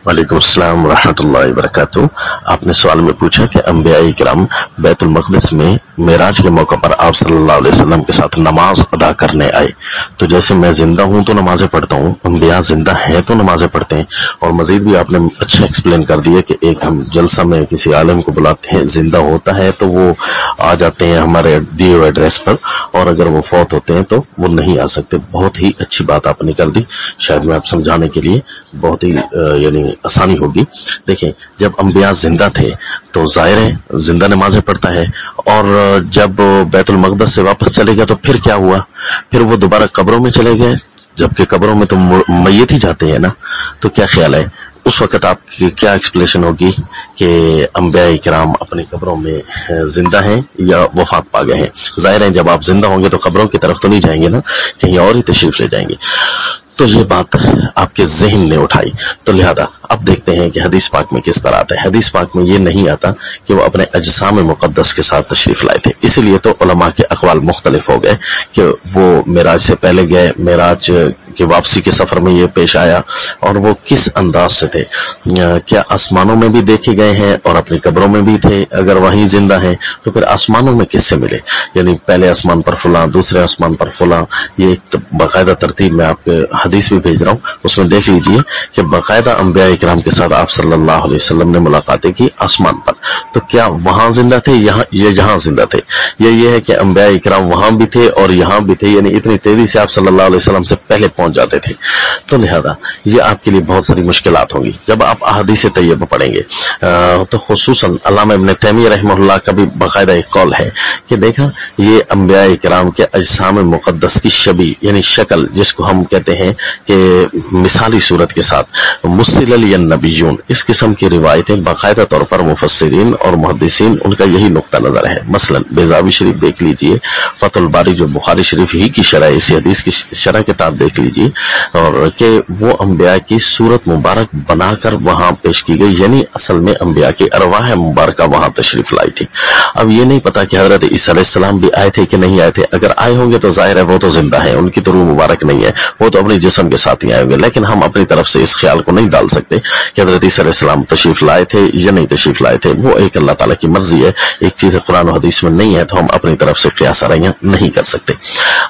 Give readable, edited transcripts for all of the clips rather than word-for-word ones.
وعلیکم السلام ورحمۃ اللہ وبرکاتہ۔ آپ نے سوال میں پوچھا کہ انبیاء کرام بیت المقدس میں معراج کے موقع پر آپ صلی اللہ علیہ وسلم کے ساتھ نماز ادا کرنے آئے، تو جیسے میں زندہ ہوں تو نمازیں پڑھتا ہوں، انبیاء زندہ ہیں تو نمازیں پڑھتے ہیں۔ اور مزید بھی آپ نے اچھا ایکسپلین کر دیا کہ ایک ہم جلسہ میں کسی عالم کو بلاتے ہیں، زندہ ہوتا ہے تو وہ آ جاتے ہیں ہمارے دیے ہوئے ایڈریس پر، اور اگر وہ فوت ہوتے ہیں تو وہ نہیں آ سکتے۔ بہت ہی اچھی بات آپ نے کر دی، شاید میں آپ سمجھانے کے لیے بہت ہی آسانی ہوگی۔ دیکھیں، جب انبیاء زندہ تھے تو ظاہر ہے زندہ نمازیں پڑھتا ہے، اور جب بیت المقدس سے واپس چلے گیا تو پھر کیا ہوا؟ پھر وہ دوبارہ قبروں میں چلے گئے، جبکہ قبروں میں تو میت ہی جاتے ہیں نا۔ تو کیا خیال ہے اس وقت آپ کی کیا ایکسپلیشن ہوگی کہ انبیاء کرام اپنی قبروں میں زندہ ہیں یا وفات پا گئے ہیں؟ ظاہر ہے جب آپ زندہ ہوں گے تو قبروں کی طرف تو نہیں جائیں گے نا، کہیں اور ہی تشریف لے جائیں گے۔ تو یہ بات آپ کے ذہن نے اٹھائی، تو لہذا اب دیکھتے ہیں کہ حدیث پاک میں کس طرح آتا ہے۔ حدیث پاک میں یہ نہیں آتا کہ وہ اپنے اجسام مقدس کے ساتھ تشریف لائے تھے، اسی لیے تو علماء کے اقوال مختلف ہو گئے کہ وہ معراج سے پہلے گئے، معراج کے واپسی کے سفر میں یہ پیش آیا، اور وہ کس انداز سے تھے؟ کیا آسمانوں میں بھی دیکھے گئے ہیں اور اپنی قبروں میں بھی تھے؟ اگر وہیں زندہ ہیں تو پھر آسمانوں میں کس سے ملے؟ یعنی پہلے آسمان پر فلاں، دوسرے آسمان پر فلاں، یہ ایک باقاعدہ ترتیب میں آپ کے حدیث بھی بھیج رہا ہوں، اس میں دیکھ لیجئے کہ باقاعدہ انبیاء کرام کے ساتھ آپ صلی اللہ علیہ وسلم نے ملاقاتیں کی آسمان پر۔ تو کیا وہاں زندہ تھے یہاں زندہ تھے؟ یہ ہے کہ انبیاء کرام وہاں بھی تھے اور یہاں بھی تھے، یعنی اتنی تیزی سے آپ صلی اللہ علیہ وسلم سے پہلے پہنچ جاتے تھے۔ تو لہذا یہ آپ کے لیے بہت ساری مشکلات ہوں گی جب آپ احادیث طیبہ پڑھیں گے۔ تو خصوصاً علامہ ابن تیمیہ رحمہ اللہ کا بھی باقاعدہ ایک قول ہے کہ دیکھا، یہ انبیاء کرام کے اجسام مقدس کی شبیہ یعنی شکل، جس کو ہم کہتے ہیں کہ مثالی صورت کے ساتھ مُسِّلَ النبیون، اس قسم کی روایتیں باقاعدہ طور پر مفسرین اور محدثین ان کا یہی نقطہ نظر ہے۔ مثلا بیضاوی شریف دیکھ لیجئے، فتح الباری جو بخاری شریف ہی کی شرح ہے، اسی حدیث کی شرح کتاب دیکھ لیجئے، اور کہ وہ انبیاء کی صورت مبارک بنا کر وہاں پیش کی گئی، یعنی اصل میں انبیاء کی ارواح مبارکہ وہاں تشریف لائی تھی۔ اب یہ نہیں پتا کہ حضرت عیسیٰ علیہ السلام بھی آئے تھے کہ نہیں آئے تھے، اگر آئے ہوں گے تو ظاہر ہے وہ تو زندہ ہیں، ان کی تو روح مبارک نہیں ہے، وہ تو اپنی جسم کے ساتھ ہی آئے ہوں گے، لیکن ہم اپنی طرف سے اس خیال کو نہیں ڈال سکتے کہ حضرت عیسیٰ علیہ السلام تشریف لائے تھے یا نہیں تشریف لائے تھے، وہ ایک اللہ تعالیٰ کی مرضی ہے، ایک چیز قرآن و حدیث میں نہیں ہے تو ہم اپنی طرف سے قیاس آرائیاں نہیں کر سکتے۔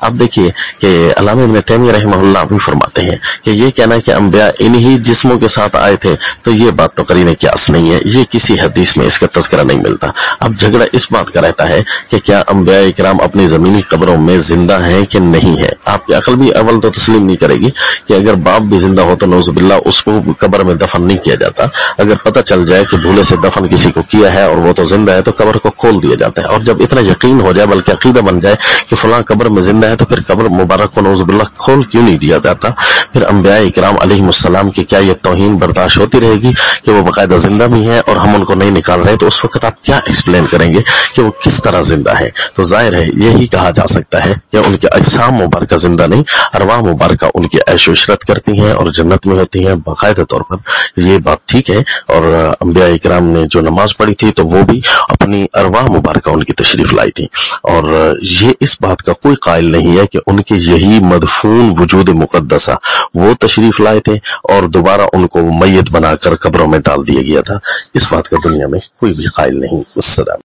اب دیکھیے کہ علامہ ابن تیمیہ رحمہ اللہ بھی فرماتے ہیں کہ یہ کہنا کہ انبیاء انہی جسموں کے ساتھ آئے تھے، تو یہ بات تو قرینہ قیاس نہیں ہے، یہ کسی حدیث میں اس کا تذکرہ نہیں ملتا۔ اب جھگڑا اس بات کا رہتا ہے کہ کیا انبیاء کرام اپنی زمینی قبروں میں زندہ ہیں کہ نہیں ہے۔ آپ کی عقل بھی اول تو تسلیم نہیں کرے گی کہ اگر باپ بھی زندہ ہو تو نعوذ باللہ اس کو قبر میں دفن نہیں کیا جاتا۔ اگر پتہ چل جائے کہ بھولے سے دفن کسی کو کیا ہے اور وہ تو زندہ ہے تو قبر کو کھول دیا جاتا ہے، اور جب اتنا یقین ہو جائے بلکہ عقیدہ بن جائے کہ فلاں قبر میں زندہ ہے تو پھر قبر مبارک کو نعوذ باللہ کھول کیوں نہیں دیا جاتا؟ پھر انبیاء کرام علیہم السلام کی کیا یہ توہین برداشت ہوتی رہے گی کہ وہ باقاعدہ زندہ بھی ہیں اور ہم ان کو نہیں نکال رہے؟ تو اس وقت آپ کیا ایکسپلین کریں گے کہ وہ کس طرح زندہ ہے؟ تو ظاہر ہے یہی کہا جا سکتا ہے کہ ان کے اجسام مبارکہ زندہ نہیں، ارواح مبارکہ ان کی عیش و عشرت کرتی ہیں اور جنت میں ہوتی ہیں باقاعدہ طور پر، یہ بات ٹھیک ہے۔ اور انبیاء کرام نے جو نماز پڑھی تھی تو وہ بھی اپنی ارواح مبارکہ ان کی تشریف لائی تھی، اور یہ اس بات کا کوئی قائل نہیں ہے کہ ان کے یہی مدفون وجود مقدسہ وہ تشریف لائے تھے اور دوبارہ ان کو میت بنا کر قبروں میں ڈال دیا گیا تھا، اس بات کا دنیا میں کوئی بھی قائل نہیں۔ السلام۔